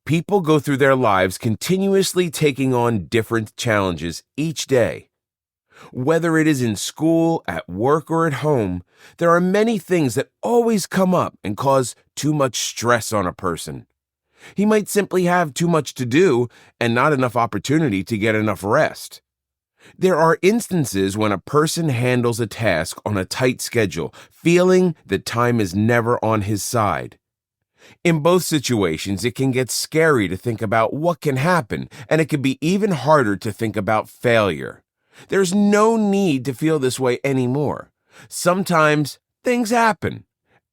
People go through their lives continuously taking on different challenges each day. Whether it is in school, at work, or at home, there are many things that always come up and cause too much stress on a person. He might simply have too much to do and not enough opportunity to get enough rest. There are instances when a person handles a task on a tight schedule, feeling that time is never on his side. In both situations, it can get scary to think about what can happen, and it can be even harder to think about failure. There's no need to feel this way anymore. Sometimes things happen,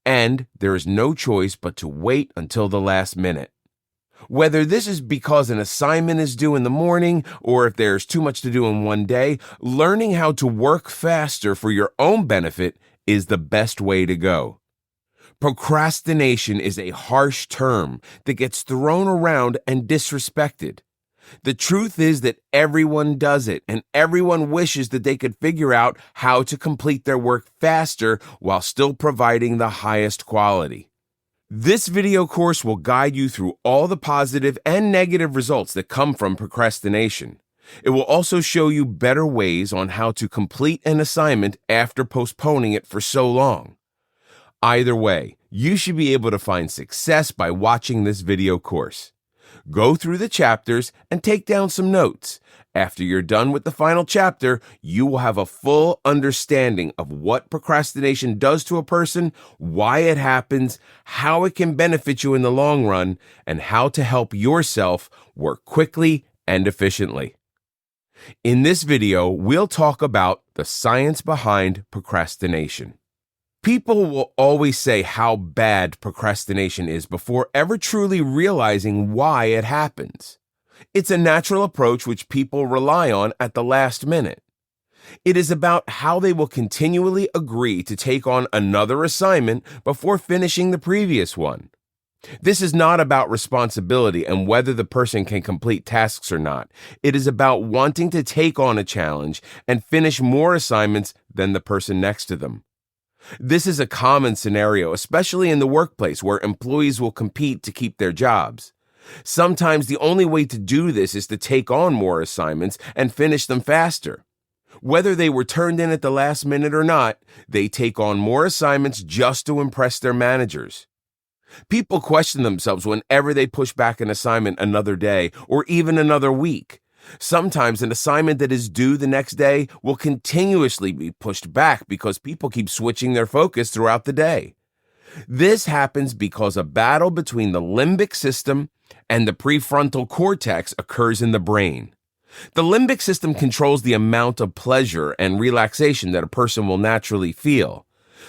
and there is no choice but to wait until the last minute. Whether this is because an assignment is due in the morning or if there's too much to do in one day, learning how to work faster for your own benefit is the best way to go. Procrastination is a harsh term that gets thrown around and disrespected. The truth is that everyone does it, and everyone wishes that they could figure out how to complete their work faster while still providing the highest quality. This video course will guide you through all the positive and negative results that come from procrastination. It will also show you better ways on how to complete an assignment after postponing it for so long. Either way, you should be able to find success by watching this video course. Go through the chapters and take down some notes. After you're done with the final chapter, you will have a full understanding of what procrastination does to a person, why it happens, how it can benefit you in the long run, and how to help yourself work quickly and efficiently. In this video, we'll talk about the science behind procrastination. People will always say how bad procrastination is before ever truly realizing why it happens. It's a natural approach which people rely on at the last minute. It is about how they will continually agree to take on another assignment before finishing the previous one. This is not about responsibility and whether the person can complete tasks or not. It is about wanting to take on a challenge and finish more assignments than the person next to them. This is a common scenario, especially in the workplace where employees will compete to keep their jobs. Sometimes the only way to do this is to take on more assignments and finish them faster. Whether they were turned in at the last minute or not, they take on more assignments just to impress their managers. People question themselves whenever they push back an assignment another day or even another week. Sometimes an assignment that is due the next day will continuously be pushed back because people keep switching their focus throughout the day. This happens because a battle between the limbic system and the prefrontal cortex occurs in the brain. The limbic system controls the amount of pleasure and relaxation that a person will naturally feel.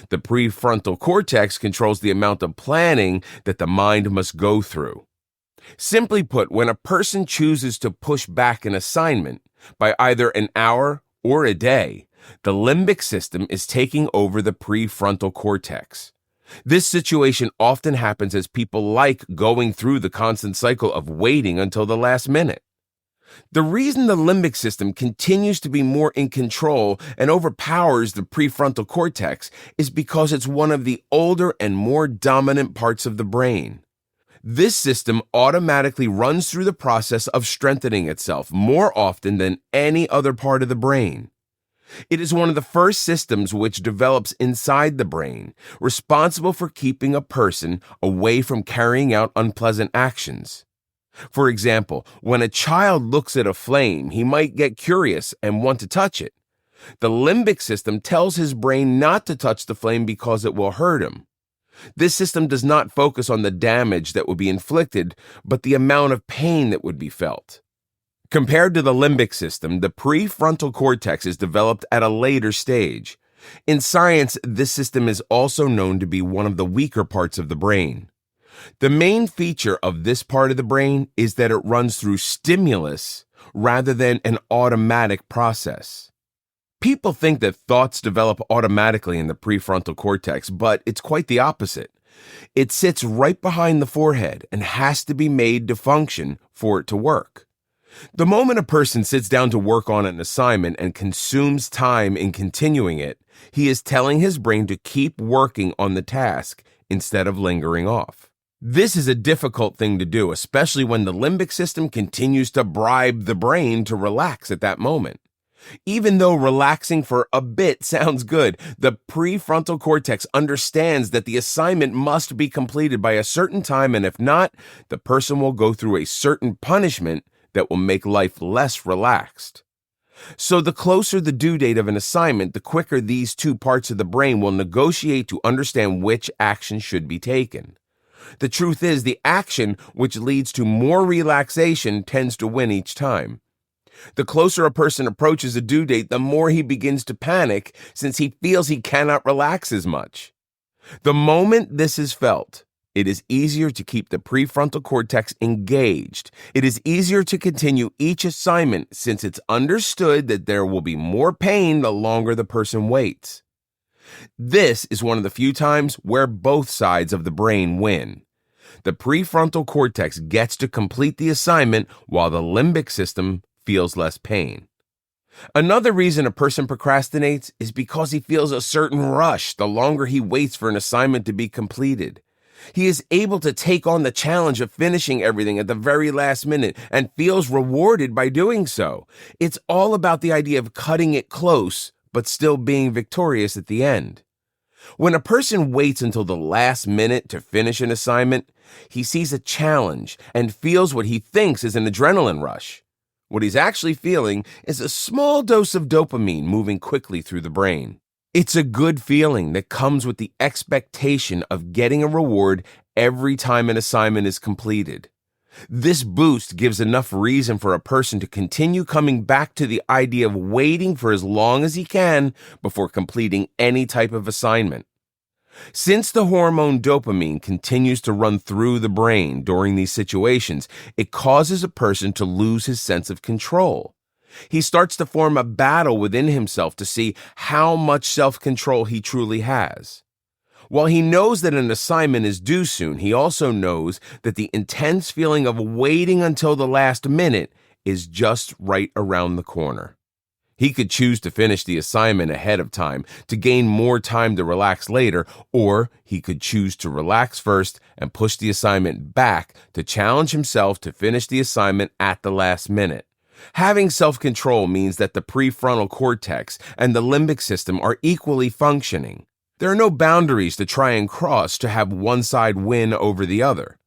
The prefrontal cortex controls the amount of planning that the mind must go through. Simply put, when a person chooses to push back an assignment by either an hour or a day, the limbic system is taking over the prefrontal cortex. This situation often happens as people like going through the constant cycle of waiting until the last minute. The reason the limbic system continues to be more in control and overpowers the prefrontal cortex is because it's one of the older and more dominant parts of the brain. This system automatically runs through the process of strengthening itself more often than any other part of the brain. It is one of the first systems which develops inside the brain, responsible for keeping a person away from carrying out unpleasant actions. For example, when a child looks at a flame, he might get curious and want to touch it. The limbic system tells his brain not to touch the flame because it will hurt him. This system does not focus on the damage that would be inflicted, but the amount of pain that would be felt. Compared to the limbic system, the prefrontal cortex is developed at a later stage. In science, this system is also known to be one of the weaker parts of the brain. The main feature of this part of the brain is that it runs through stimulus rather than an automatic process. People think that thoughts develop automatically in the prefrontal cortex, but it's quite the opposite. It sits right behind the forehead and has to be made to function for it to work. The moment a person sits down to work on an assignment and consumes time in continuing it, he is telling his brain to keep working on the task instead of lingering off. This is a difficult thing to do, especially when the limbic system continues to bribe the brain to relax at that moment. Even though relaxing for a bit sounds good, the prefrontal cortex understands that the assignment must be completed by a certain time, and if not, the person will go through a certain punishment that will make life less relaxed. So the closer the due date of an assignment, the quicker these two parts of the brain will negotiate to understand which action should be taken. The truth is, the action which leads to more relaxation tends to win each time. The closer a person approaches a due date, the more he begins to panic since he feels he cannot relax as much. The moment this is felt, it is easier to keep the prefrontal cortex engaged. It is easier to continue each assignment since it's understood that there will be more pain the longer the person waits. This is one of the few times where both sides of the brain win. The prefrontal cortex gets to complete the assignment while the limbic system feels less pain. Another reason a person procrastinates is because he feels a certain rush the longer he waits for an assignment to be completed. He is able to take on the challenge of finishing everything at the very last minute and feels rewarded by doing so. It's all about the idea of cutting it close, but still being victorious at the end. When a person waits until the last minute to finish an assignment, he sees a challenge and feels what he thinks is an adrenaline rush. What he's actually feeling is a small dose of dopamine moving quickly through the brain. It's a good feeling that comes with the expectation of getting a reward every time an assignment is completed. This boost gives enough reason for a person to continue coming back to the idea of waiting for as long as he can before completing any type of assignment. Since the hormone dopamine continues to run through the brain during these situations, it causes a person to lose his sense of control. He starts to form a battle within himself to see how much self-control he truly has. While he knows that an assignment is due soon, he also knows that the intense feeling of waiting until the last minute is just right around the corner. He could choose to finish the assignment ahead of time to gain more time to relax later, or he could choose to relax first and push the assignment back to challenge himself to finish the assignment at the last minute. Having self-control means that the prefrontal cortex and the limbic system are equally functioning. There are no boundaries to try and cross to have one side win over the other.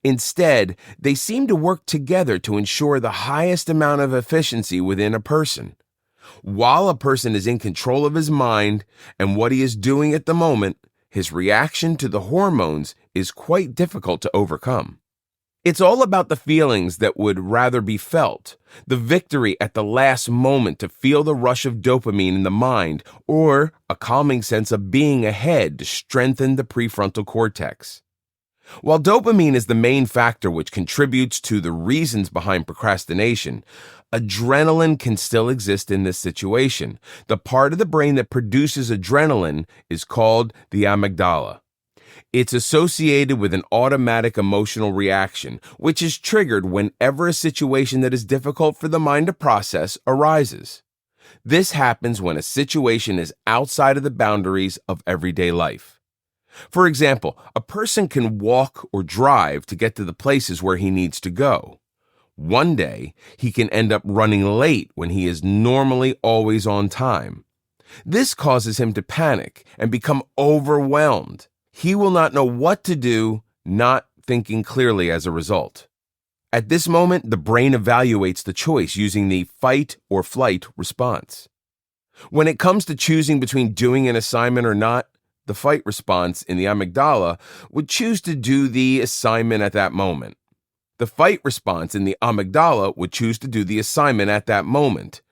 Instead, they seem to work together to ensure the highest amount of efficiency within a person. While a person is in control of his mind and what he is doing at the moment, his reaction to the hormones is quite difficult to overcome. It's all about the feelings that would rather be felt, the victory at the last moment to feel the rush of dopamine in the mind, or a calming sense of being ahead to strengthen the prefrontal cortex. While dopamine is the main factor which contributes to the reasons behind procrastination, adrenaline can still exist in this situation. The part of the brain that produces adrenaline is called the amygdala. It's associated with an automatic emotional reaction, which is triggered whenever a situation that is difficult for the mind to process arises. This happens when a situation is outside of the boundaries of everyday life. For example, a person can walk or drive to get to the places where he needs to go. One day, he can end up running late when he is normally always on time. This causes him to panic and become overwhelmed. He will not know what to do, not thinking clearly as a result. At this moment, the brain evaluates the choice using the fight or flight response. When it comes to choosing between doing an assignment or not, the fight response in the amygdala would choose to do the assignment at that moment. The fight response in the amygdala would choose to do the assignment at that moment.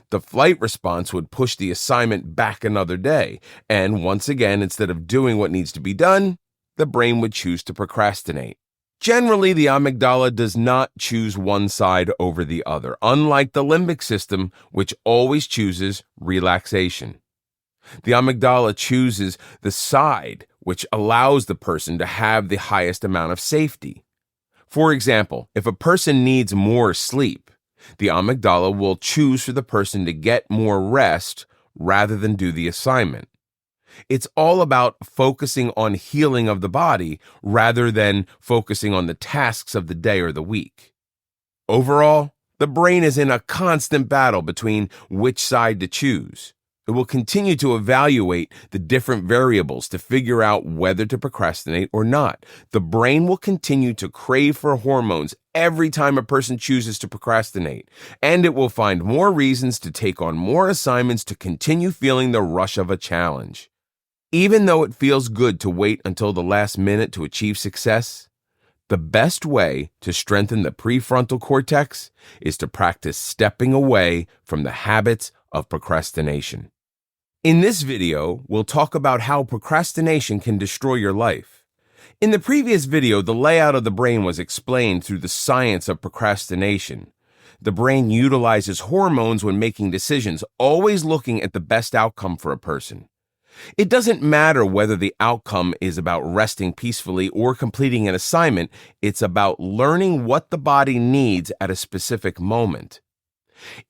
The flight response would push the assignment back another day, and once again, instead of doing what needs to be done, the brain would choose to procrastinate. Generally, the amygdala does not choose one side over the other, unlike the limbic system, which always chooses relaxation. The amygdala chooses the side which allows the person to have the highest amount of safety. For example, if a person needs more sleep, the amygdala will choose for the person to get more rest rather than do the assignment. It's all about focusing on healing of the body rather than focusing on the tasks of the day or the week. Overall, the brain is in a constant battle between which side to choose. It will continue to evaluate the different variables to figure out whether to procrastinate or not. The brain will continue to crave for hormones every time a person chooses to procrastinate, and it will find more reasons to take on more assignments to continue feeling the rush of a challenge. Even though it feels good to wait until the last minute to achieve success, the best way to strengthen the prefrontal cortex is to practice stepping away from the habits of procrastination. In this video, we'll talk about how procrastination can destroy your life. In the previous video, the layout of the brain was explained through the science of procrastination. The brain utilizes hormones when making decisions, always looking at the best outcome for a person. It doesn't matter whether the outcome is about resting peacefully or completing an assignment, it's about learning what the body needs at a specific moment.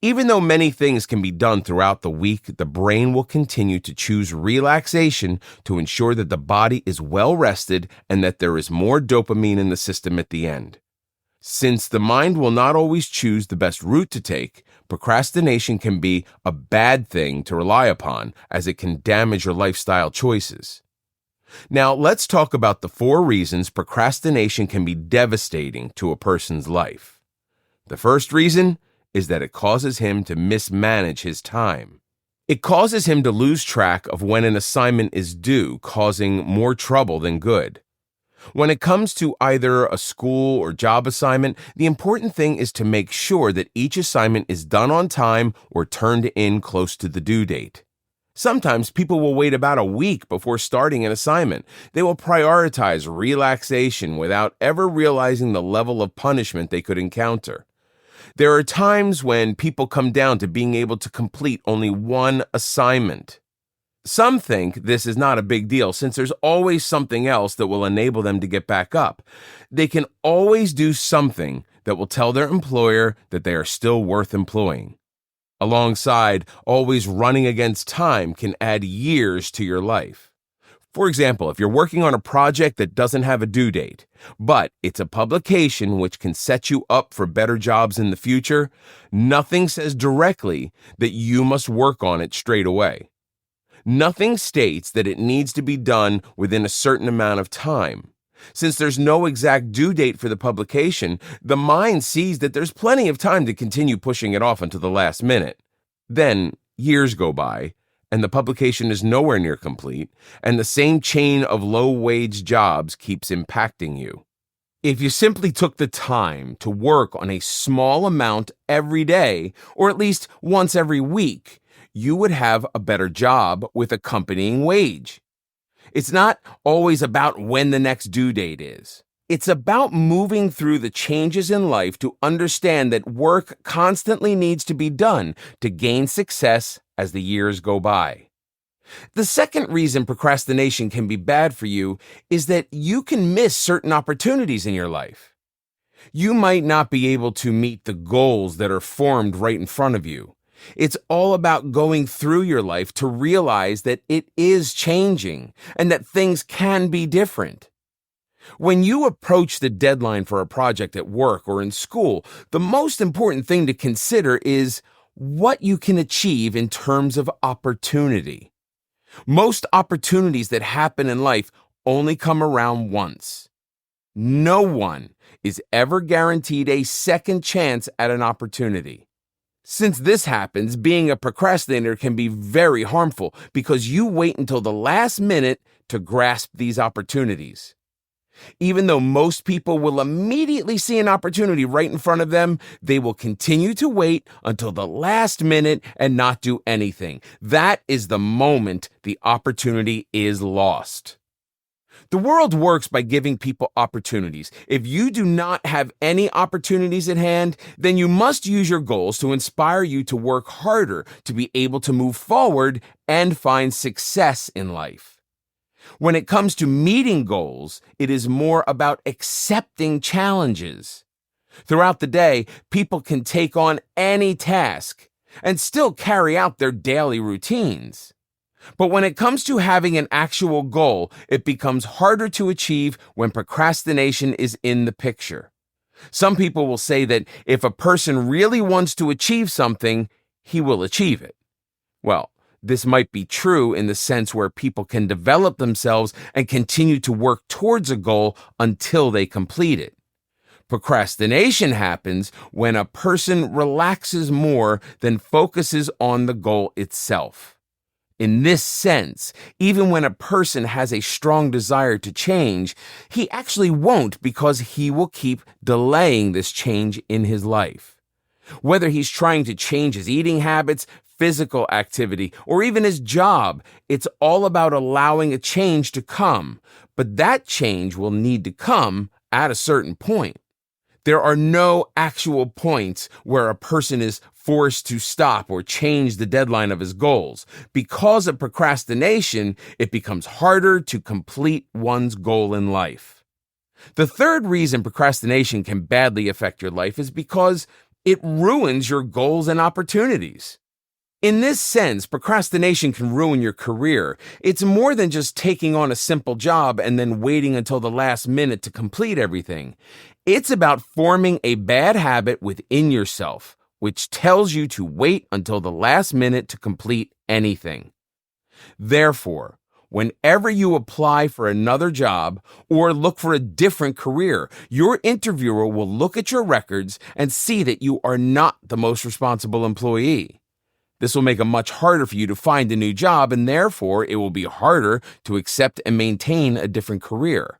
Even though many things can be done throughout the week, the brain will continue to choose relaxation to ensure that the body is well rested and that there is more dopamine in the system at the end. Since the mind will not always choose the best route to take, procrastination can be a bad thing to rely upon, as it can damage your lifestyle choices. Now, let's talk about the 4 reasons procrastination can be devastating to a person's life. The first reason is that it causes him to mismanage his time. It causes him to lose track of when an assignment is due, causing more trouble than good. When it comes to either a school or job assignment, the important thing is to make sure that each assignment is done on time or turned in close to the due date. Sometimes people will wait about a week before starting an assignment. They will prioritize relaxation without ever realizing the level of punishment they could encounter. There are times when people come down to being able to complete only one assignment. Some think this is not a big deal since there's always something else that will enable them to get back up. They can always do something that will tell their employer that they are still worth employing. Alongside, always running against time can add years to your life. For example, if you're working on a project that doesn't have a due date, but it's a publication which can set you up for better jobs in the future, nothing says directly that you must work on it straight away. Nothing states that it needs to be done within a certain amount of time. Since there's no exact due date for the publication, the mind sees that there's plenty of time to continue pushing it off until the last minute. Then, years go by, and the publication is nowhere near complete, and the same chain of low-wage jobs keeps impacting you. If you simply took the time to work on a small amount every day, or at least once every week, you would have a better job with accompanying wage. It's not always about when the next due date is. It's about moving through the changes in life to understand that work constantly needs to be done to gain success as the years go by. The second reason procrastination can be bad for you is that you can miss certain opportunities in your life. You might not be able to meet the goals that are formed right in front of you. It's all about going through your life to realize that it is changing and that things can be different. When you approach the deadline for a project at work or in school, the most important thing to consider is what you can achieve in terms of opportunity. Most opportunities that happen in life only come around once. No one is ever guaranteed a second chance at an opportunity. Since this happens, being a procrastinator can be very harmful because you wait until the last minute to grasp these opportunities. Even though most people will immediately see an opportunity right in front of them, they will continue to wait until the last minute and not do anything. That is the moment the opportunity is lost. The world works by giving people opportunities. If you do not have any opportunities at hand, then you must use your goals to inspire you to work harder to be able to move forward and find success in life. When it comes to meeting goals, it is more about accepting challenges. Throughout the day, people can take on any task and still carry out their daily routines. But when it comes to having an actual goal, it becomes harder to achieve when procrastination is in the picture. Some people will say that if a person really wants to achieve something, he will achieve it. Well, this might be true in the sense where people can develop themselves and continue to work towards a goal until they complete it. Procrastination happens when a person relaxes more than focuses on the goal itself. In this sense, even when a person has a strong desire to change, he actually won't because he will keep delaying this change in his life. Whether he's trying to change his eating habits, physical activity, or even his job, it's all about allowing a change to come. But that change will need to come at a certain point. There are no actual points where a person is forced to stop or change the deadline of his goals. Because of procrastination, it becomes harder to complete one's goal in life. The third reason procrastination can badly affect your life is because it ruins your goals and opportunities. In this sense, procrastination can ruin your career. It's more than just taking on a simple job and then waiting until the last minute to complete everything. It's about forming a bad habit within yourself, which tells you to wait until the last minute to complete anything. Therefore, whenever you apply for another job or look for a different career, your interviewer will look at your records and see that you are not the most responsible employee. This will make it much harder for you to find a new job, and therefore it will be harder to accept and maintain a different career.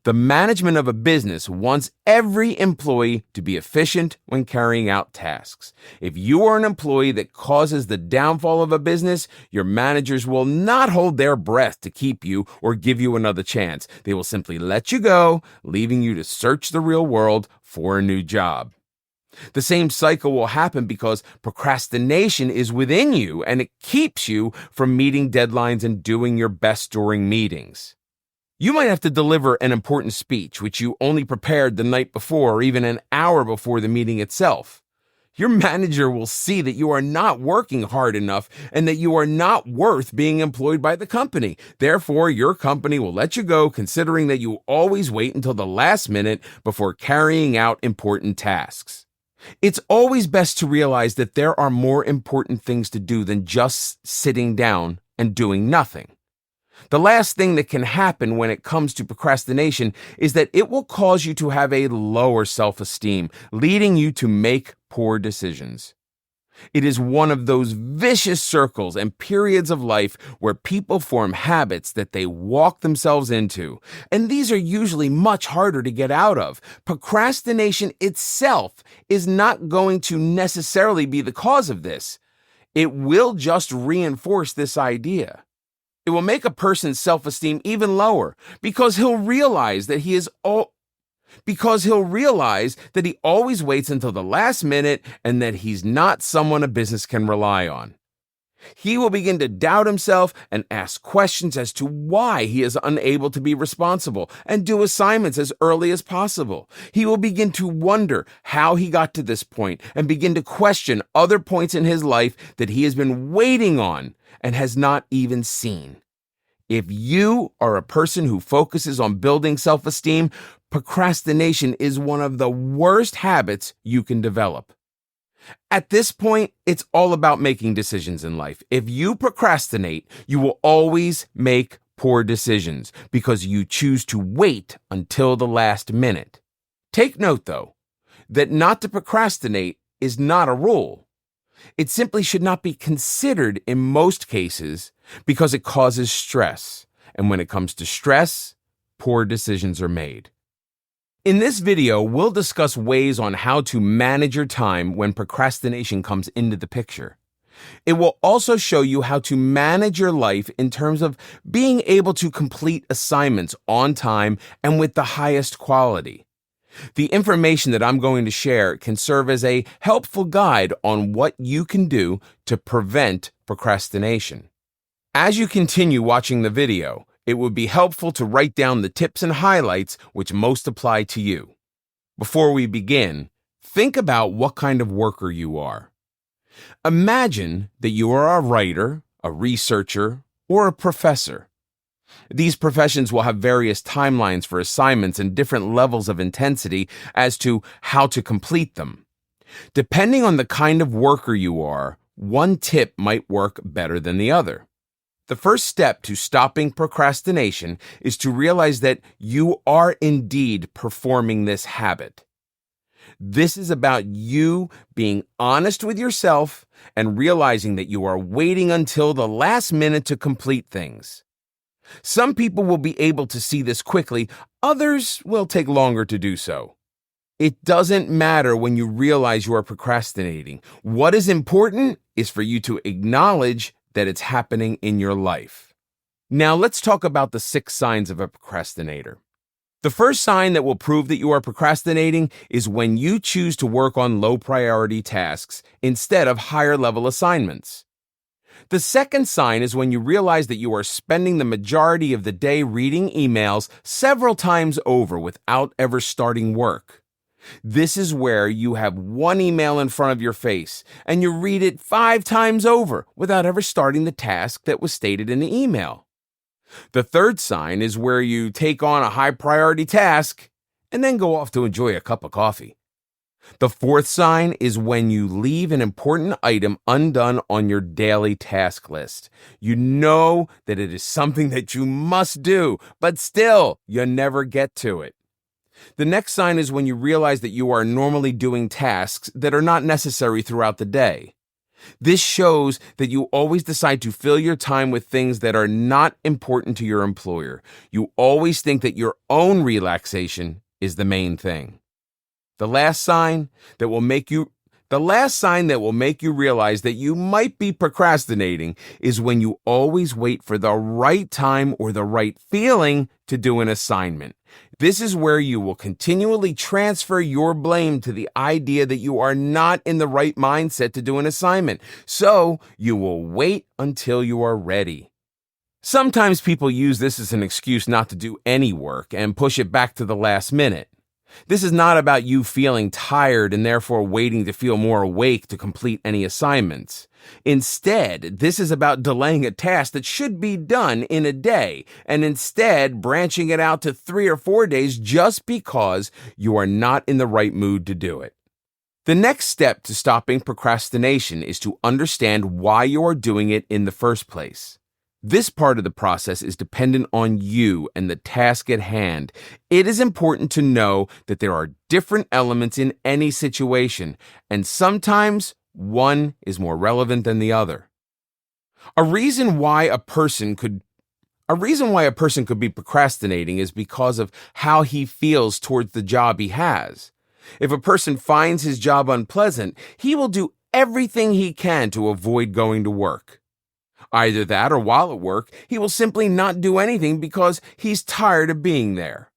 The management of a business wants every employee to be efficient when carrying out tasks. If you are an employee that causes the downfall of a business, your managers will not hold their breath to keep you or give you another chance. They will simply let you go, leaving you to search the real world for a new job. The same cycle will happen because procrastination is within you and it keeps you from meeting deadlines and doing your best during meetings. You might have to deliver an important speech, which you only prepared the night before or even an hour before the meeting itself. Your manager will see that you are not working hard enough and that you are not worth being employed by the company. Therefore, your company will let you go, considering that you always wait until the last minute before carrying out important tasks. It's always best to realize that there are more important things to do than just sitting down and doing nothing. The last thing that can happen when it comes to procrastination is that it will cause you to have a lower self-esteem, leading you to make poor decisions. It is one of those vicious circles and periods of life where people form habits that they walk themselves into, and these are usually much harder to get out of. Procrastination itself is not going to necessarily be the cause of this. It will just reinforce this idea. It will make a person's self-esteem even lower because he'll realize that he always waits until the last minute and that he's not someone a business can rely on. He will begin to doubt himself and ask questions as to why he is unable to be responsible and do assignments as early as possible. He will begin to wonder how he got to this point and begin to question other points in his life that he has been waiting on and has not even seen. If you are a person who focuses on building self-esteem, procrastination is one of the worst habits you can develop. At this point, it's all about making decisions in life. If you procrastinate, you will always make poor decisions because you choose to wait until the last minute. Take note, though, that not to procrastinate is not a rule. It simply should not be considered in most cases because it causes stress. And when it comes to stress, poor decisions are made. In this video, we'll discuss ways on how to manage your time when procrastination comes into the picture. It will also show you how to manage your life in terms of being able to complete assignments on time and with the highest quality. The information that I'm going to share can serve as a helpful guide on what you can do to prevent procrastination. As you continue watching the video, it would be helpful to write down the tips and highlights which most apply to you. Before we begin, think about what kind of worker you are. Imagine that you are a writer, a researcher, or a professor. These professions will have various timelines for assignments and different levels of intensity as to how to complete them. Depending on the kind of worker you are, one tip might work better than the other. The first step to stopping procrastination is to realize that you are indeed performing this habit. This is about you being honest with yourself and realizing that you are waiting until the last minute to complete things. Some people will be able to see this quickly, others will take longer to do so. It doesn't matter when you realize you are procrastinating. What is important is for you to acknowledge that it's happening in your life. Now let's talk about the 6 signs of a procrastinator. The first sign that will prove that you are procrastinating is when you choose to work on low priority tasks instead of higher level assignments. The second sign is when you realize that you are spending the majority of the day reading emails several times over without ever starting work. This is where you have one email in front of your face and you read it 5 times over without ever starting the task that was stated in the email. The third sign is where you take on a high priority task and then go off to enjoy a cup of coffee. The fourth sign is when you leave an important item undone on your daily task list. You know that it is something that you must do, but still, you never get to it. The next sign is when you realize that you are normally doing tasks that are not necessary throughout the day. This shows that you always decide to fill your time with things that are not important to your employer. You always think that your own relaxation is the main thing. The last sign that will make you realize that you might be procrastinating is when you always wait for the right time or the right feeling to do an assignment. This is where you will continually transfer your blame to the idea that you are not in the right mindset to do an assignment. So you will wait until you are ready. Sometimes people use this as an excuse not to do any work and push it back to the last minute. This is not about you feeling tired and therefore waiting to feel more awake to complete any assignments. Instead, this is about delaying a task that should be done in a day and instead branching it out to 3 or 4 days just because you are not in the right mood to do it. The next step to stopping procrastination is to understand why you are doing it in the first place. This part of the process is dependent on you and the task at hand. It is important to know that there are different elements in any situation, and sometimes one is more relevant than the other. A reason why a person could be procrastinating is because of how he feels towards the job he has. If a person finds his job unpleasant, he will do everything he can to avoid going to work. Either that or while at work, he will simply not do anything because he's tired of being there.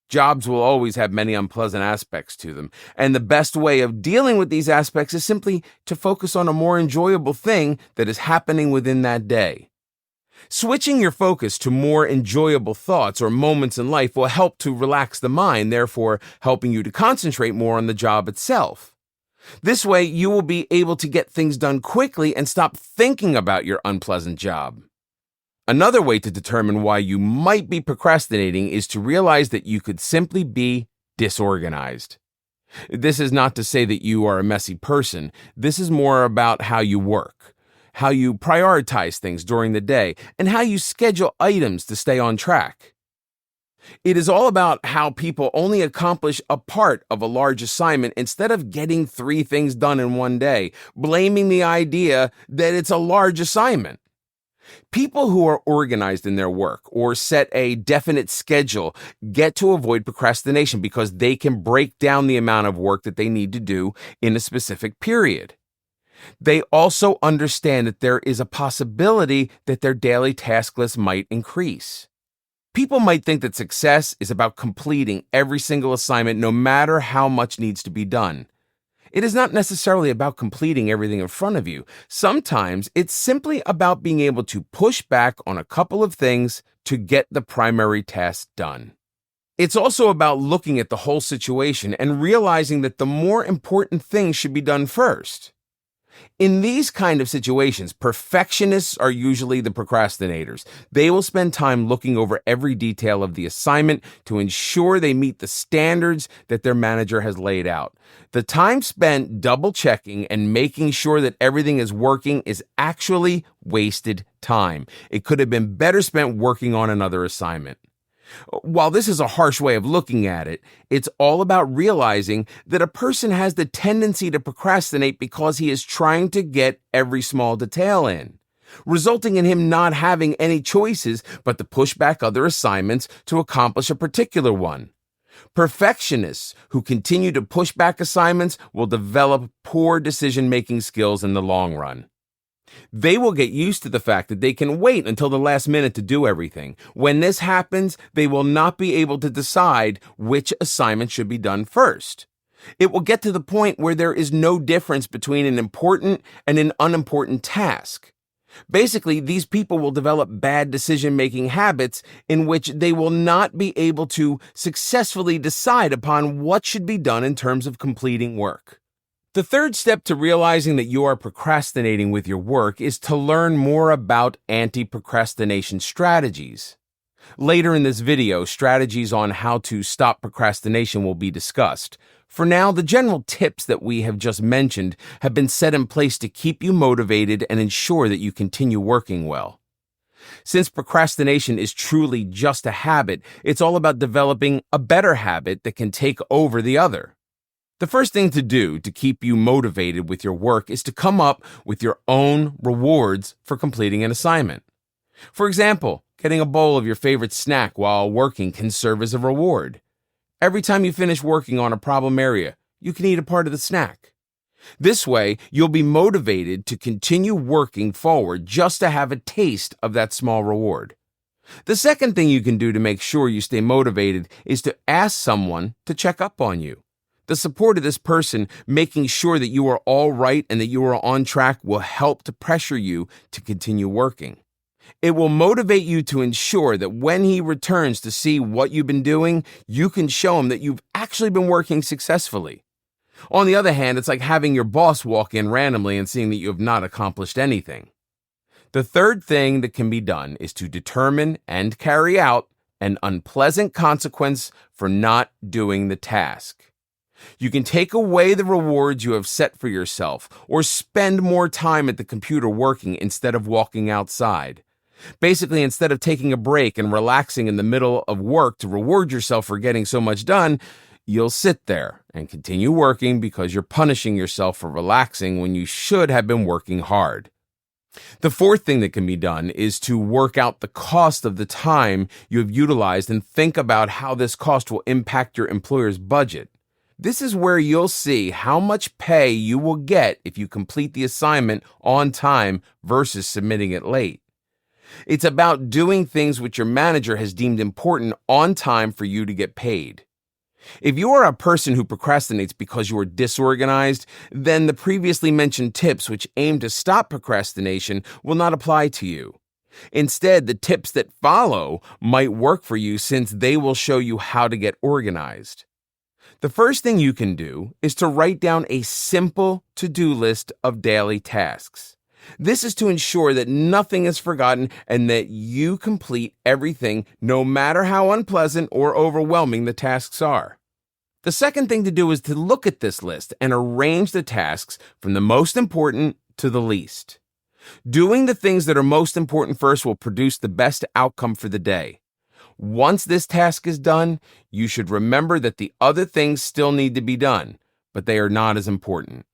Jobs will always have many unpleasant aspects to them, and the best way of dealing with these aspects is simply to focus on a more enjoyable thing that is happening within that day. Switching your focus to more enjoyable thoughts or moments in life will help to relax the mind, therefore helping you to concentrate more on the job itself. This way, you will be able to get things done quickly and stop thinking about your unpleasant job. Another way to determine why you might be procrastinating is to realize that you could simply be disorganized. This is not to say that you are a messy person. This is more about how you work, how you prioritize things during the day, and how you schedule items to stay on track. It is all about how people only accomplish a part of a large assignment instead of getting 3 things done in one day, blaming the idea that it's a large assignment. People who are organized in their work or set a definite schedule get to avoid procrastination because they can break down the amount of work that they need to do in a specific period. They also understand that there is a possibility that their daily task list might increase. People might think that success is about completing every single assignment no matter how much needs to be done. It is not necessarily about completing everything in front of you. Sometimes it's simply about being able to push back on a couple of things to get the primary task done. It's also about looking at the whole situation and realizing that the more important things should be done first. In these kind of situations, perfectionists are usually the procrastinators. They will spend time looking over every detail of the assignment to ensure they meet the standards that their manager has laid out. The time spent double checking and making sure that everything is working is actually wasted time. It could have been better spent working on another assignment. While this is a harsh way of looking at it, it's all about realizing that a person has the tendency to procrastinate because he is trying to get every small detail in, resulting in him not having any choices but to push back other assignments to accomplish a particular one. Perfectionists who continue to push back assignments will develop poor decision-making skills in the long run. They will get used to the fact that they can wait until the last minute to do everything. When this happens, they will not be able to decide which assignment should be done first. It will get to the point where there is no difference between an important and an unimportant task. Basically, these people will develop bad decision-making habits in which they will not be able to successfully decide upon what should be done in terms of completing work. The third step to realizing that you are procrastinating with your work is to learn more about anti-procrastination strategies. Later in this video, strategies on how to stop procrastination will be discussed. For now, the general tips that we have just mentioned have been set in place to keep you motivated and ensure that you continue working well. Since procrastination is truly just a habit, it's all about developing a better habit that can take over the other. The first thing to do to keep you motivated with your work is to come up with your own rewards for completing an assignment. For example, getting a bowl of your favorite snack while working can serve as a reward. Every time you finish working on a problem area, you can eat a part of the snack. This way, you'll be motivated to continue working forward just to have a taste of that small reward. The second thing you can do to make sure you stay motivated is to ask someone to check up on you. The support of this person, making sure that you are all right and that you are on track, will help to pressure you to continue working. It will motivate you to ensure that when he returns to see what you've been doing, you can show him that you've actually been working successfully. On the other hand, it's like having your boss walk in randomly and seeing that you have not accomplished anything. The third thing that can be done is to determine and carry out an unpleasant consequence for not doing the task. You can take away the rewards you have set for yourself or spend more time at the computer working instead of walking outside. Basically, instead of taking a break and relaxing in the middle of work to reward yourself for getting so much done, you'll sit there and continue working because you're punishing yourself for relaxing when you should have been working hard. The fourth thing that can be done is to work out the cost of the time you have utilized and think about how this cost will impact your employer's budget. This is where you'll see how much pay you will get if you complete the assignment on time versus submitting it late. It's about doing things which your manager has deemed important on time for you to get paid. If you are a person who procrastinates because you are disorganized, then the previously mentioned tips which aim to stop procrastination will not apply to you. Instead, the tips that follow might work for you since they will show you how to get organized. The first thing you can do is to write down a simple to-do list of daily tasks. This is to ensure that nothing is forgotten and that you complete everything, no matter how unpleasant or overwhelming the tasks are. The second thing to do is to look at this list and arrange the tasks from the most important to the least. Doing the things that are most important first will produce the best outcome for the day. Once this task is done, you should remember that the other things still need to be done, but they are not as important.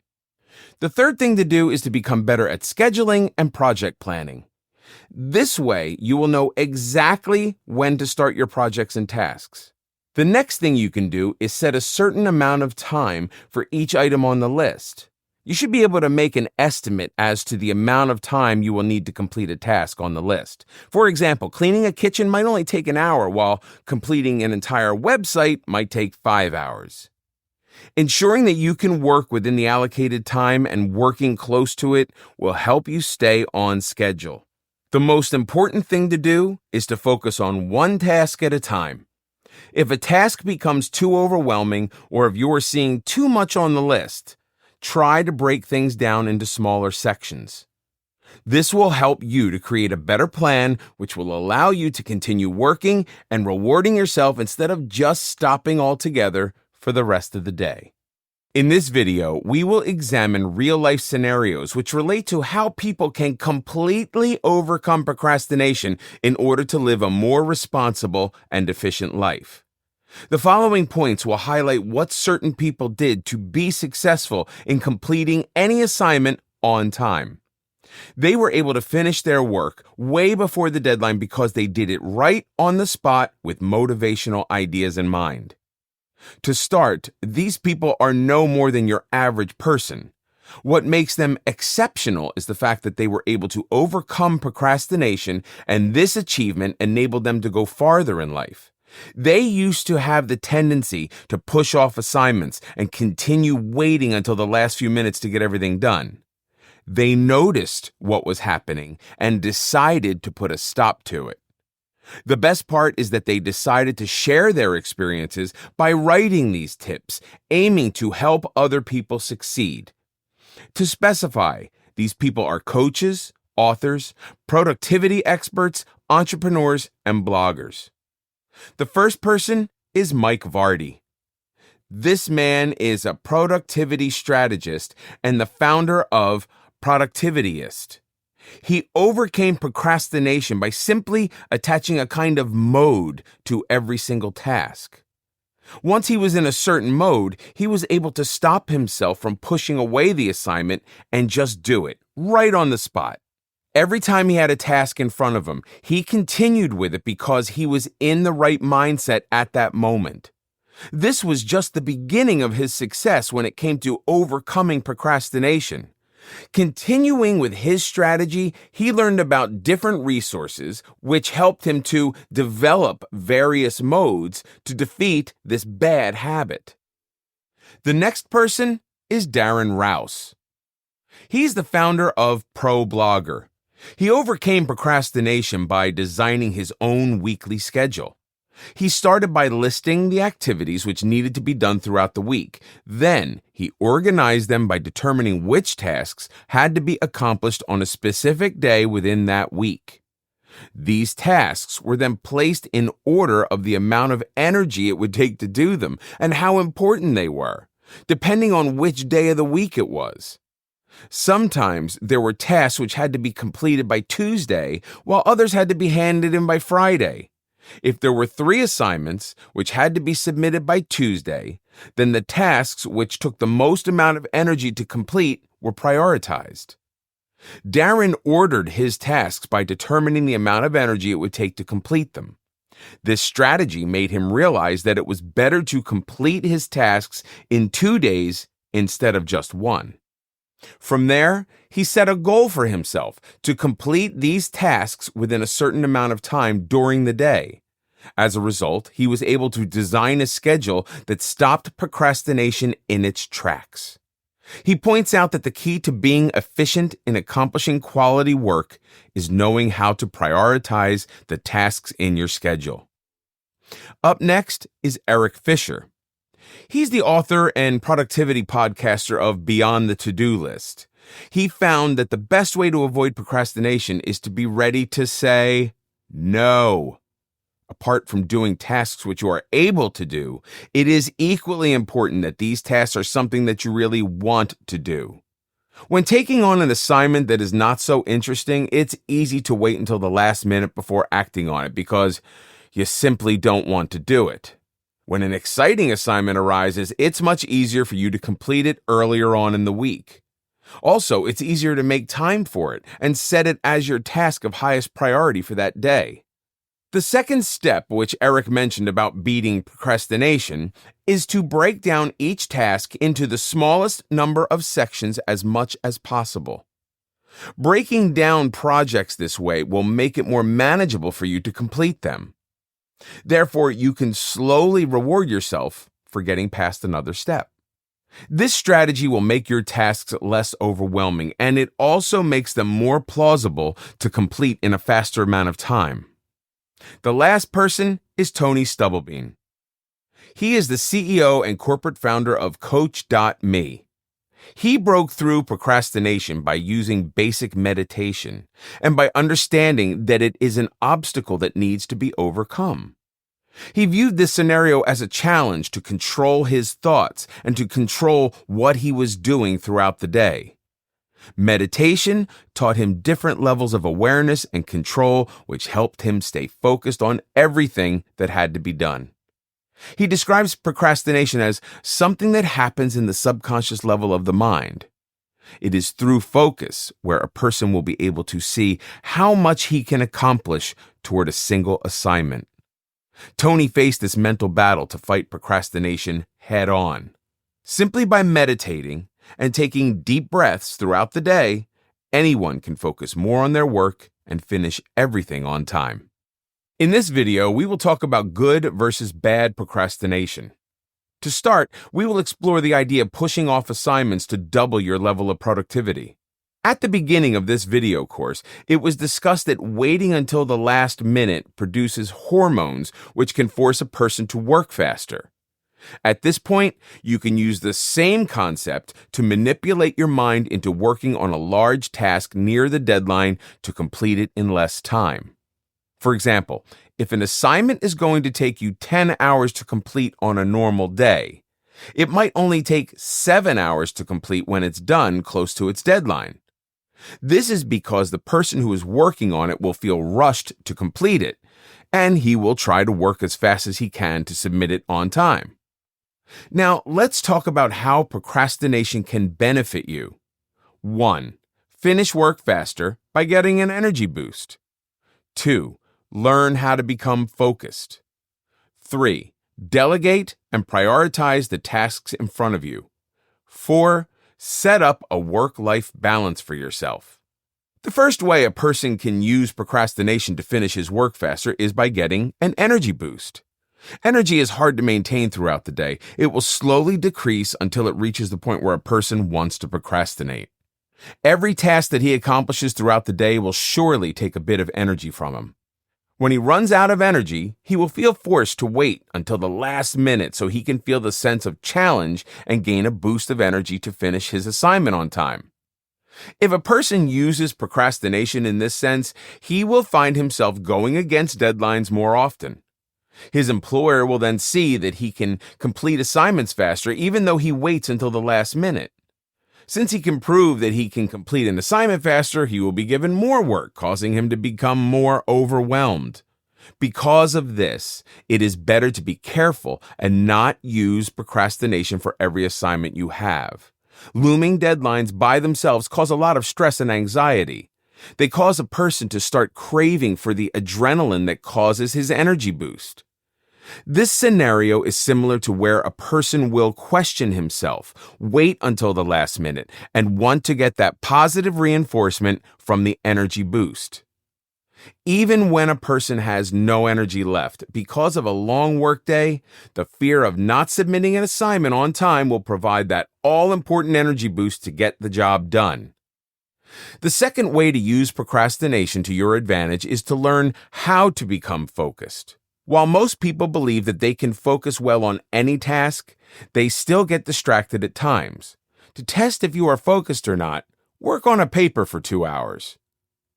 The third thing to do is to become better at scheduling and project planning. This way, you will know exactly when to start your projects and tasks. The next thing you can do is set a certain amount of time for each item on the list. You should be able to make an estimate as to the amount of time you will need to complete a task on the list. For example, cleaning a kitchen might only take an hour, while completing an entire website might take 5 hours. Ensuring that you can work within the allocated time and working close to it will help you stay on schedule. The most important thing to do is to focus on one task at a time. If a task becomes too overwhelming or if you are seeing too much on the list, try to break things down into smaller sections. This will help you to create a better plan, which will allow you to continue working and rewarding yourself instead of just stopping altogether for the rest of the day. In this video, we will examine real-life scenarios which relate to how people can completely overcome procrastination in order to live a more responsible and efficient life. The following points will highlight what certain people did to be successful in completing any assignment on time. They were able to finish their work way before the deadline because they did it right on the spot with motivational ideas in mind. To start, these people are no more than your average person. What makes them exceptional is the fact that they were able to overcome procrastination, and this achievement enabled them to go farther in life. They used to have the tendency to push off assignments and continue waiting until the last few minutes to get everything done. They noticed what was happening and decided to put a stop to it. The best part is that they decided to share their experiences by writing these tips, aiming to help other people succeed. To specify, these people are coaches, authors, productivity experts, entrepreneurs, and bloggers. The first person is Mike Vardy. This man is a productivity strategist and the founder of Productivityist. He overcame procrastination by simply attaching a kind of mode to every single task. Once he was in a certain mode, he was able to stop himself from pushing away the assignment and just do it right on the spot. Every time he had a task in front of him, he continued with it because he was in the right mindset at that moment. This was just the beginning of his success when it came to overcoming procrastination. Continuing with his strategy, he learned about different resources which helped him to develop various modes to defeat this bad habit. The next person is Darren Rouse. He's the founder of ProBlogger. He overcame procrastination by designing his own weekly schedule. He started by listing the activities which needed to be done throughout the week. Then, he organized them by determining which tasks had to be accomplished on a specific day within that week. These tasks were then placed in order of the amount of energy it would take to do them and how important they were, depending on which day of the week it was. Sometimes there were tasks which had to be completed by Tuesday, while others had to be handed in by Friday. If there were 3 assignments which had to be submitted by Tuesday, then the tasks which took the most amount of energy to complete were prioritized. Darren ordered his tasks by determining the amount of energy it would take to complete them. This strategy made him realize that it was better to complete his tasks in 2 days instead of just 1. From there, he set a goal for himself to complete these tasks within a certain amount of time during the day. As a result, he was able to design a schedule that stopped procrastination in its tracks. He points out that the key to being efficient in accomplishing quality work is knowing how to prioritize the tasks in your schedule. Up next is Eric Fisher. He's the author and productivity podcaster of Beyond the To-Do List. He found that the best way to avoid procrastination is to be ready to say no. Apart from doing tasks which you are able to do, it is equally important that these tasks are something that you really want to do. When taking on an assignment that is not so interesting, it's easy to wait until the last minute before acting on it because you simply don't want to do it. When an exciting assignment arises, it's much easier for you to complete it earlier on in the week. Also, it's easier to make time for it and set it as your task of highest priority for that day. The second step, which Eric mentioned about beating procrastination, is to break down each task into the smallest number of sections as much as possible. Breaking down projects this way will make it more manageable for you to complete them. Therefore, you can slowly reward yourself for getting past another step. This strategy will make your tasks less overwhelming, and it also makes them more plausible to complete in a faster amount of time. The last person is Tony Stubblebean. He is the CEO and corporate founder of Coach.me. He broke through procrastination by using basic meditation and by understanding that it is an obstacle that needs to be overcome. He viewed this scenario as a challenge to control his thoughts and to control what he was doing throughout the day. Meditation taught him different levels of awareness and control, which helped him stay focused on everything that had to be done. He describes procrastination as something that happens in the subconscious level of the mind. It is through focus where a person will be able to see how much he can accomplish toward a single assignment. Tony faced this mental battle to fight procrastination head on. Simply by meditating and taking deep breaths throughout the day, anyone can focus more on their work and finish everything on time. In this video, we will talk about good versus bad procrastination. To start, we will explore the idea of pushing off assignments to double your level of productivity. At the beginning of this video course, it was discussed that waiting until the last minute produces hormones which can force a person to work faster. At this point, you can use the same concept to manipulate your mind into working on a large task near the deadline to complete it in less time. For example, if an assignment is going to take you 10 hours to complete on a normal day, it might only take 7 hours to complete when it's done close to its deadline. This is because the person who is working on it will feel rushed to complete it, and he will try to work as fast as he can to submit it on time. Now, let's talk about how procrastination can benefit you. 1. Finish work faster by getting an energy boost. 2. Learn how to become focused. 3. Delegate and prioritize the tasks in front of you. 4. Set up a work-life balance for yourself. The first way a person can use procrastination to finish his work faster is by getting an energy boost. Energy is hard to maintain throughout the day. It will slowly decrease until it reaches the point where a person wants to procrastinate. Every task that he accomplishes throughout the day will surely take a bit of energy from him. When he runs out of energy, he will feel forced to wait until the last minute so he can feel the sense of challenge and gain a boost of energy to finish his assignment on time. If a person uses procrastination in this sense, he will find himself going against deadlines more often. His employer will then see that he can complete assignments faster even though he waits until the last minute. Since he can prove that he can complete an assignment faster, he will be given more work, causing him to become more overwhelmed. Because of this, it is better to be careful and not use procrastination for every assignment you have. Looming deadlines by themselves cause a lot of stress and anxiety. They cause a person to start craving for the adrenaline that causes his energy boost. This scenario is similar to where a person will question himself, wait until the last minute, and want to get that positive reinforcement from the energy boost. Even when a person has no energy left, because of a long workday, the fear of not submitting an assignment on time will provide that all-important energy boost to get the job done. The second way to use procrastination to your advantage is to learn how to become focused. While most people believe that they can focus well on any task, they still get distracted at times. To test if you are focused or not, work on a paper for 2 hours.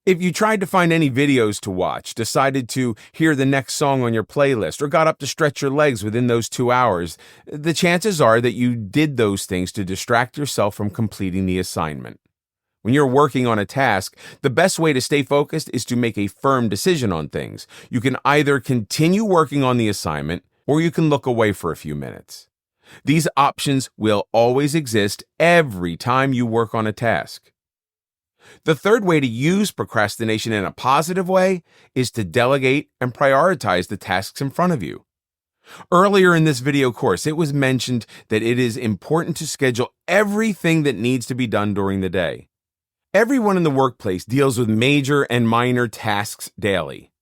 If you tried to find any videos to watch, decided to hear the next song on your playlist, or got up to stretch your legs within those 2 hours, the chances are that you did those things to distract yourself from completing the assignment. When you're working on a task, the best way to stay focused is to make a firm decision on things. You can either continue working on the assignment, or you can look away for a few minutes. These options will always exist every time you work on a task. The third way to use procrastination in a positive way is to delegate and prioritize the tasks in front of you. Earlier in this video course, it was mentioned that it is important to schedule everything that needs to be done during the day. Everyone in the workplace deals with major and minor tasks daily.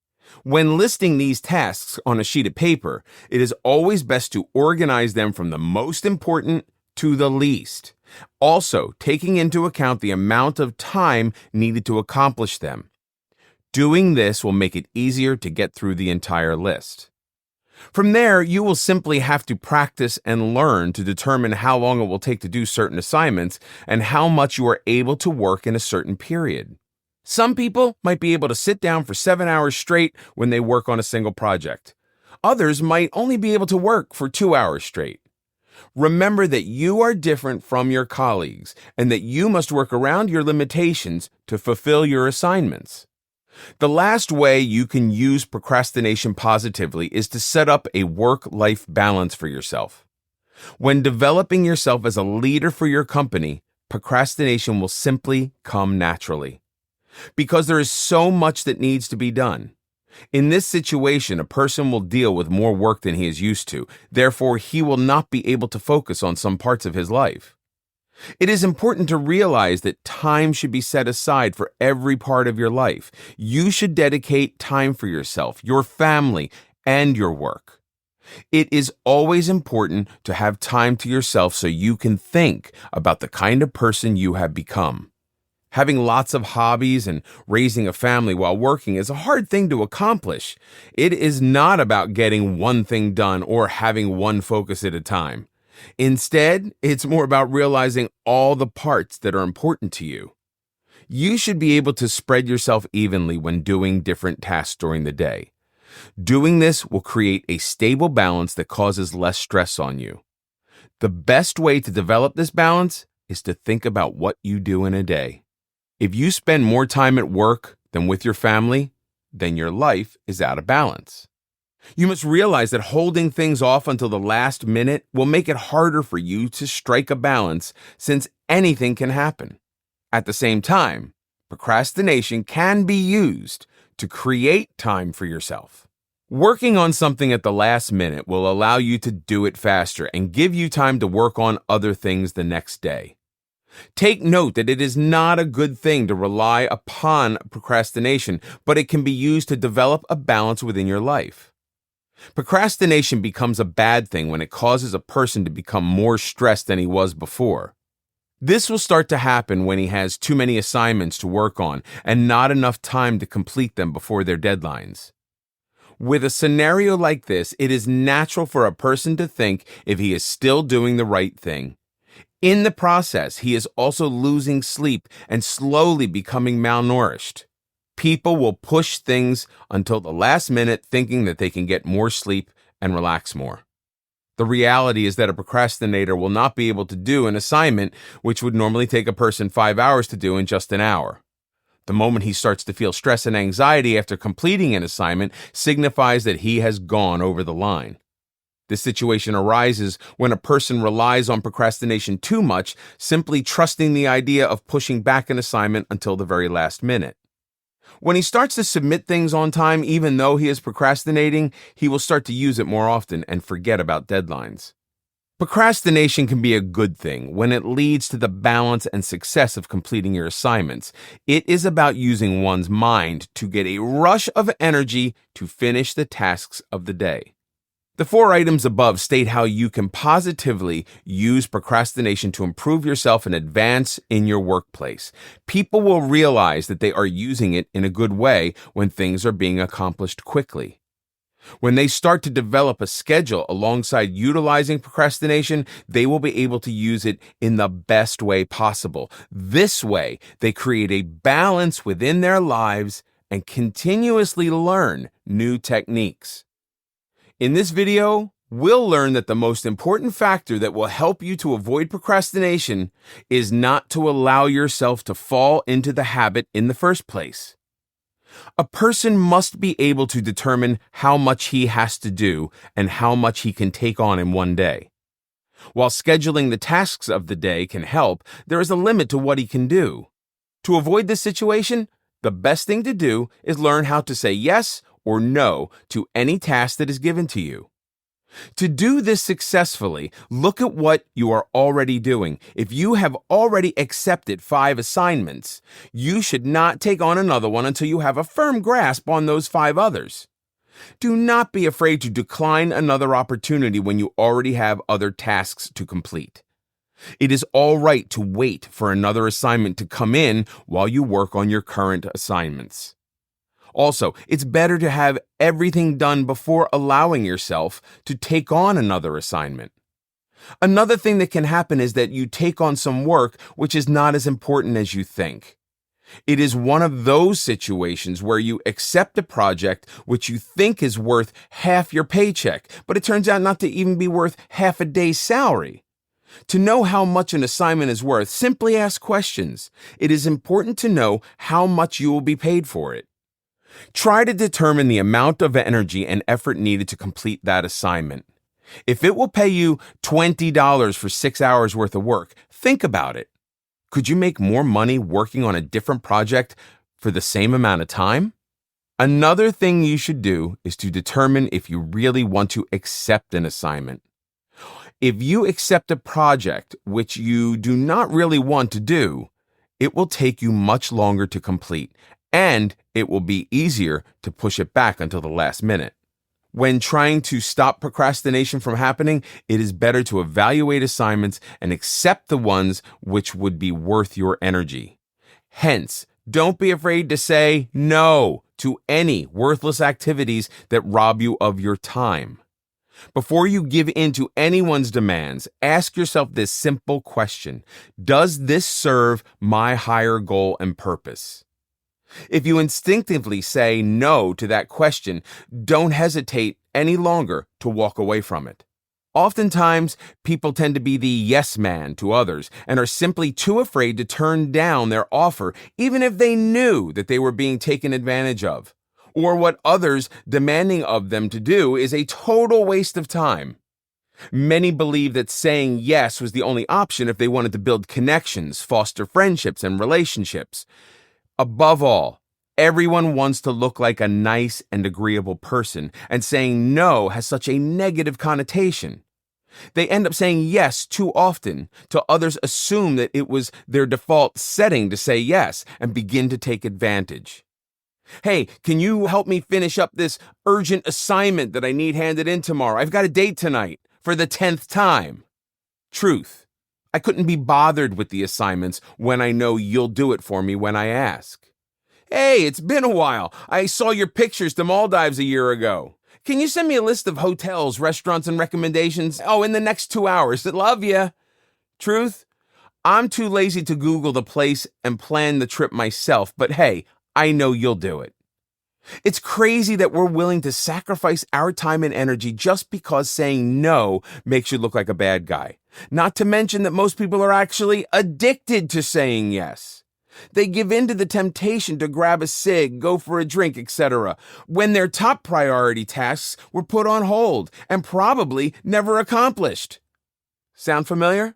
When listing these tasks on a sheet of paper, it is always best to organize them from the most important to the least, also taking into account the amount of time needed to accomplish them. Doing this will make it easier to get through the entire list. From there, you will simply have to practice and learn to determine how long it will take to do certain assignments and how much you are able to work in a certain period. Some people might be able to sit down for 7 hours straight when they work on a single project. Others might only be able to work for 2 hours straight. Remember that you are different from your colleagues and that you must work around your limitations to fulfill your assignments. The last way you can use procrastination positively is to set up a work-life balance for yourself. When developing yourself as a leader for your company, procrastination will simply come naturally. Because there is so much that needs to be done. In this situation, a person will deal with more work than he is used to. Therefore, he will not be able to focus on some parts of his life. It is important to realize that time should be set aside for every part of your life. You should dedicate time for yourself, your family, and your work. It is always important to have time to yourself so you can think about the kind of person you have become. Having lots of hobbies and raising a family while working is a hard thing to accomplish. It is not about getting one thing done or having one focus at a time. Instead, it's more about realizing all the parts that are important to you. You should be able to spread yourself evenly when doing different tasks during the day. Doing this will create a stable balance that causes less stress on you. The best way to develop this balance is to think about what you do in a day. If you spend more time at work than with your family, then your life is out of balance. You must realize that holding things off until the last minute will make it harder for you to strike a balance since anything can happen. At the same time, procrastination can be used to create time for yourself. Working on something at the last minute will allow you to do it faster and give you time to work on other things the next day. Take note that it is not a good thing to rely upon procrastination, but it can be used to develop a balance within your life. Procrastination becomes a bad thing when it causes a person to become more stressed than he was before. This will start to happen when he has too many assignments to work on and not enough time to complete them before their deadlines. With a scenario like this, it is natural for a person to think if he is still doing the right thing. In the process, he is also losing sleep and slowly becoming malnourished. People will push things until the last minute thinking that they can get more sleep and relax more. The reality is that a procrastinator will not be able to do an assignment which would normally take a person 5 hours to do in just an hour. The moment he starts to feel stress and anxiety after completing an assignment signifies that he has gone over the line. This situation arises when a person relies on procrastination too much, simply trusting the idea of pushing back an assignment until the very last minute. When he starts to submit things on time, even though he is procrastinating, he will start to use it more often and forget about deadlines. Procrastination can be a good thing when it leads to the balance and success of completing your assignments. It is about using one's mind to get a rush of energy to finish the tasks of the day. The 4 items above state how you can positively use procrastination to improve yourself and advance in your workplace. People will realize that they are using it in a good way when things are being accomplished quickly. When they start to develop a schedule alongside utilizing procrastination, they will be able to use it in the best way possible. This way, they create a balance within their lives and continuously learn new techniques. In this video, we'll learn that the most important factor that will help you to avoid procrastination is not to allow yourself to fall into the habit in the first place. A person must be able to determine how much he has to do and how much he can take on in one day. While scheduling the tasks of the day can help, there is a limit to what he can do. To avoid this situation, the best thing to do is learn how to say yes or no to any task that is given to you. To do this successfully, look at what you are already doing. If you have already accepted 5 assignments, you should not take on another one until you have a firm grasp on those 5 others. Do not be afraid to decline another opportunity when you already have other tasks to complete. It is all right to wait for another assignment to come in while you work on your current assignments. Also, it's better to have everything done before allowing yourself to take on another assignment. Another thing that can happen is that you take on some work which is not as important as you think. It is one of those situations where you accept a project which you think is worth half your paycheck, but it turns out not to even be worth half a day's salary. To know how much an assignment is worth, simply ask questions. It is important to know how much you will be paid for it. Try to determine the amount of energy and effort needed to complete that assignment. If it will pay you $20 for 6 hours worth of work, think about it. Could you make more money working on a different project for the same amount of time? Another thing you should do is to determine if you really want to accept an assignment. If you accept a project which you do not really want to do, it will take you much longer to complete, and it will be easier to push it back until the last minute. When trying to stop procrastination from happening, it is better to evaluate assignments and accept the ones which would be worth your energy. Hence, don't be afraid to say no to any worthless activities that rob you of your time. Before you give in to anyone's demands, ask yourself this simple question: does this serve my higher goal and purpose? If you instinctively say no to that question, don't hesitate any longer to walk away from it. Oftentimes, people tend to be the yes man to others and are simply too afraid to turn down their offer, even if they knew that they were being taken advantage of, or what others demanding of them to do is a total waste of time. Many believe that saying yes was the only option if they wanted to build connections, foster friendships, and relationships. Above all, everyone wants to look like a nice and agreeable person, and saying no has such a negative connotation. They end up saying yes too often till others assume that it was their default setting to say yes and begin to take advantage. Hey, can you help me finish up this urgent assignment that I need handed in tomorrow? I've got a date tonight for the 10th time. Truth. I couldn't be bothered with the assignments when I know you'll do it for me when I ask. Hey, it's been a while. I saw your pictures to Maldives a year ago. Can you send me a list of hotels, restaurants, and recommendations? In the next 2 hours. Love ya. Truth, I'm too lazy to Google the place and plan the trip myself, but hey, I know you'll do it. It's crazy that we're willing to sacrifice our time and energy just because saying no makes you look like a bad guy. Not to mention that most people are actually addicted to saying yes. They give in to the temptation to grab a cig, go for a drink, etc., when their top priority tasks were put on hold and probably never accomplished. Sound familiar?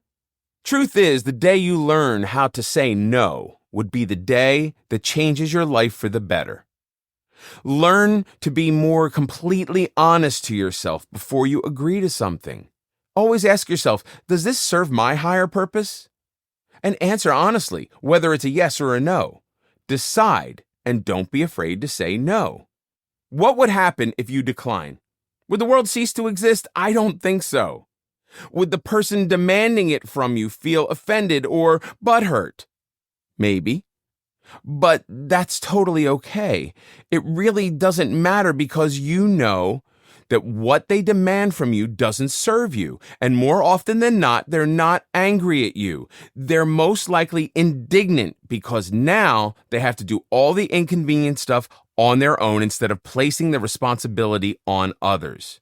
Truth is, the day you learn how to say no would be the day that changes your life for the better. Learn to be more completely honest to yourself before you agree to something. Always ask yourself, does this serve my higher purpose? And answer honestly, whether it's a yes or a no. Decide, and don't be afraid to say no. What would happen if you decline? Would the world cease to exist? I don't think so. Would the person demanding it from you feel offended or butthurt? Maybe. But that's totally okay. It really doesn't matter because you know that what they demand from you doesn't serve you. And more often than not, they're not angry at you. They're most likely indignant because now they have to do all the inconvenient stuff on their own instead of placing the responsibility on others.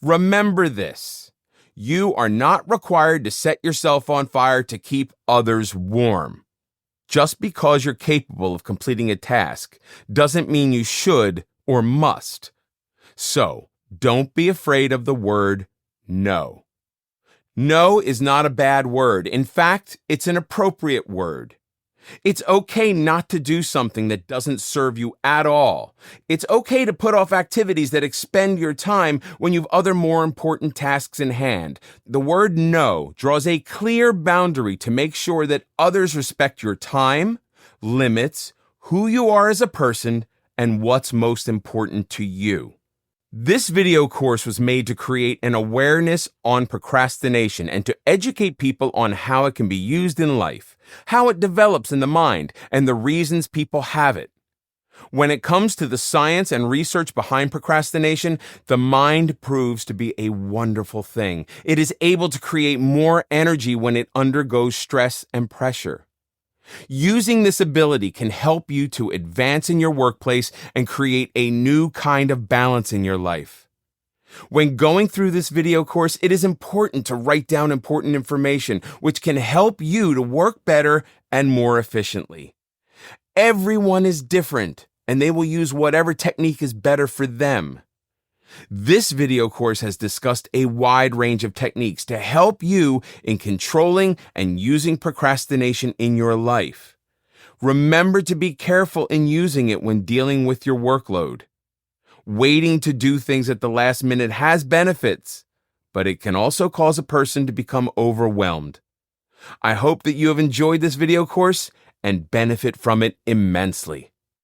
Remember this. You are not required to set yourself on fire to keep others warm. Just because you're capable of completing a task doesn't mean you should or must. So, don't be afraid of the word no. No is not a bad word. In fact, it's an appropriate word. It's okay not to do something that doesn't serve you at all. It's okay to put off activities that expend your time when you've other more important tasks in hand. The word no draws a clear boundary to make sure that others respect your time, limits, who you are as a person, and what's most important to you. This video course was made to create an awareness on procrastination and to educate people on how it can be used in life, how it develops in the mind, and the reasons people have it. When it comes to the science and research behind procrastination, the mind proves to be a wonderful thing. It is able to create more energy when it undergoes stress and pressure. Using this ability can help you to advance in your workplace and create a new kind of balance in your life. When going through this video course, it is important to write down important information, which can help you to work better and more efficiently. Everyone is different, and they will use whatever technique is better for them. This video course has discussed a wide range of techniques to help you in controlling and using procrastination in your life. Remember to be careful in using it when dealing with your workload. Waiting to do things at the last minute has benefits, but it can also cause a person to become overwhelmed. I hope that you have enjoyed this video course and benefit from it immensely.